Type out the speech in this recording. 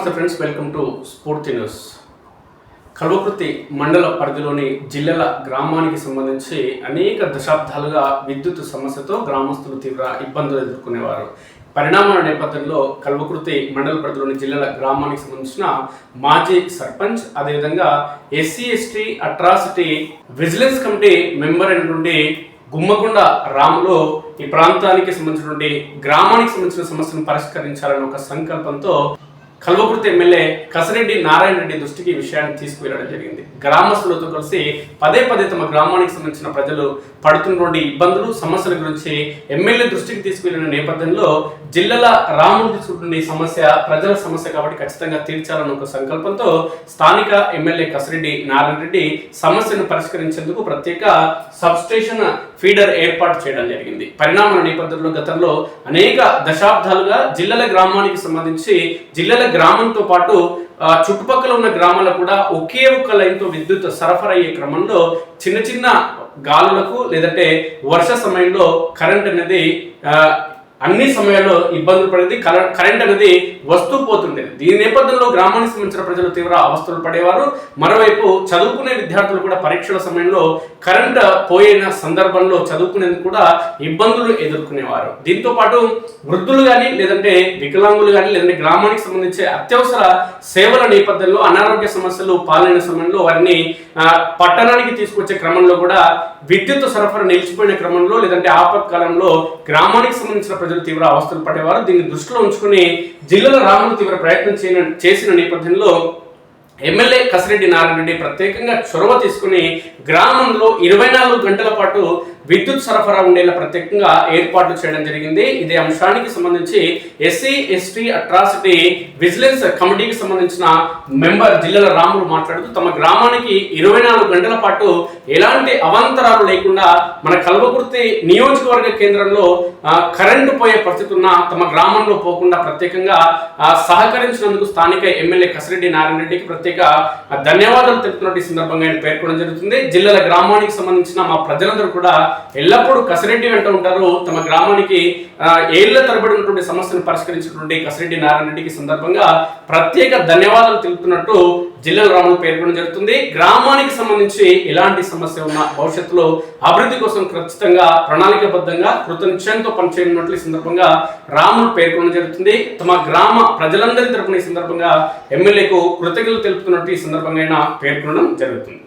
నమస్తే friends, welcome to స్ఫూర్తి news. Kalwakurthy మండల పరిధిలోని జిల్లెల గ్రామానికి సంబంధించి అనేక దశాబ్దాలుగా విద్యుత్ సమస్యతో గ్రామస్తులు తీవ్ర ఇబ్బందులు ఎదుర్కొనేవారు. పరిణామాల నేపథ్యంలో కల్వకుర్తి మండల పరిధిలోని జిల్లెల గ్రామానికి సంబంధించిన మాజీ సర్పంచ్, అదేవిధంగా SC ST atrocity vigilance committee member అయినటువంటి గుమ్మకొండ రాములు ఈ ప్రాంతానికి సంబంధించినటువంటి గ్రామానికి సంబంధించిన సమస్యను పరిష్కరించాలని ఒక సంకల్పంతో కల్వకుర్తి ఎమ్మెల్యే కసిరెడ్డి నారాయణ రెడ్డి దృష్టికి ఈ విషయాన్ని తీసుకువెళ్ళడం జరిగింది. గ్రామస్తులతో కలిసి పదే తమ గ్రామానికి సంబంధించిన ప్రజలు పడుతున్నటువంటి ఇబ్బందులు, సమస్యల గురించి ఎమ్మెల్యే దృష్టికి తీసుకువెళ్ళిన నేపథ్యంలో జిల్లాల రాములు తీసుకుంటున్న ఈ సమస్య ప్రజల సమస్య కాబట్టి ఖచ్చితంగా తీర్చాలన్న ఒక సంకల్పంతో స్థానిక ఎమ్మెల్యే కసిరెడ్డి నారాయణ రెడ్డి సమస్యను పరిష్కరించేందుకు ప్రత్యేక సబ్స్టేషన్ ఫీడర్ ఏర్పాటు చేయడం జరిగింది. పరిణామాల నేపథ్యంలో గతంలో అనేక దశాబ్దాలుగా జిల్లాల గ్రామానికి సంబంధించి జిల్లాల గ్రామంతో పాటు చుట్టుపక్కల ఉన్న గ్రామాలకు కూడా ఒకే ఒక్క లైన్తో విద్యుత్ సరఫరా అయ్యే క్రమంలో చిన్న గాలులకు లేదంటే వర్ష సమయంలో కరెంట్ అనేది అన్ని సమయాల్లో ఇబ్బందులు పడేది, కరెంట్ అనేది వస్తూ పోతుండేది. దీని నేపథ్యంలో గ్రామానికి సంబంధించిన ప్రజలు తీవ్ర అవస్థలు పడేవారు. మరోవైపు చదువుకునే విద్యార్థులు కూడా పరీక్షల సమయంలో కరెంట్ పోయిన సందర్భంలో చదువుకునేందుకు కూడా ఇబ్బందులు ఎదుర్కొనేవారు. దీంతో పాటు వృద్ధులు కానీ లేదంటే వికలాంగులు కానీ లేదంటే గ్రామానికి సంబంధించి అత్యవసర సేవల నేపథ్యంలో అనారోగ్య సమస్యలు పాలైన సమయంలో వారిని పట్టణానికి తీసుకొచ్చే క్రమంలో కూడా విద్యుత్ సరఫరా నిలిచిపోయిన క్రమంలో లేదంటే ఆపత్కాలంలో గ్రామానికి సంబంధించిన ప్రజలు తీవ్ర అవస్థలు పడేవారు. దీన్ని దృష్టిలో ఉంచుకుని జిల్లాల రాములు తీవ్ర ప్రయత్నం చేసిన నేపథ్యంలో ఎమ్మెల్యే కసిరెడ్డి నారాయణ రెడ్డి ప్రత్యేకంగా చొరవ తీసుకుని గ్రామంలో 24 గంటల పాటు విద్యుత్ సరఫరా ఉండేలా ప్రత్యేకంగా ఏర్పాట్లు చేయడం జరిగింది. ఇదే అంశానికి సంబంధించి ఎస్సీ ఎస్టీ అట్రాసిటీ విజిలెన్స్ కమిటీకి సంబంధించిన మెంబర్ జిల్లాల రాములు మాట్లాడుతూ తమ గ్రామానికి 24 గంటల పాటు ఎలాంటి అవాంతరాలు లేకుండా మన కల్వకుర్తి నియోజకవర్గ కేంద్రంలో కరెంటు పోయే పరిస్థితి ఉన్న తమ గ్రామంలో పోకుండా ప్రత్యేకంగా సహకరించినందుకు స్థానిక ఎమ్మెల్యే కసిరెడ్డి నారాయణ రెడ్డికి ప్రత్యేక ధన్యవాదాలు తెలుపుతున్నట్టు ఈ సందర్భంగా ఆయన పేర్కొనడం జరుగుతుంది. జిల్లాల గ్రామానికి సంబంధించిన మా ప్రజలందరూ కూడా ఎల్లప్పుడూ కసిరెడ్డి వెంట ఉంటారు. తమ గ్రామానికి ఏళ్ల తరబడి ఉన్నటువంటి సమస్యను పరిష్కరించినటువంటి కసిరెడ్డి నారాయణ రెడ్డికి సందర్భంగా ప్రత్యేక ధన్యవాదాలు తెలుపుతున్నట్టు జిల్లాల రాములు పేర్కొనడం జరుగుతుంది. గ్రామానికి సంబంధించి ఎలాంటి సమస్య ఉన్నా భవిష్యత్తులో అభివృద్ధి కోసం ఖచ్చితంగా ప్రణాళికబద్ధంగా కృతనిశ్చయంతో పనిచేయనున్నట్లు ఈ సందర్భంగా రాములు పేర్కొనడం జరుగుతుంది. తమ గ్రామ ప్రజలందరి తరపున ఈ సందర్భంగా ఎమ్మెల్యేకు కృతజ్ఞతలు తెలుపుతున్నట్టు ఈ సందర్భంగా ఆయన పేర్కొనడం జరుగుతుంది.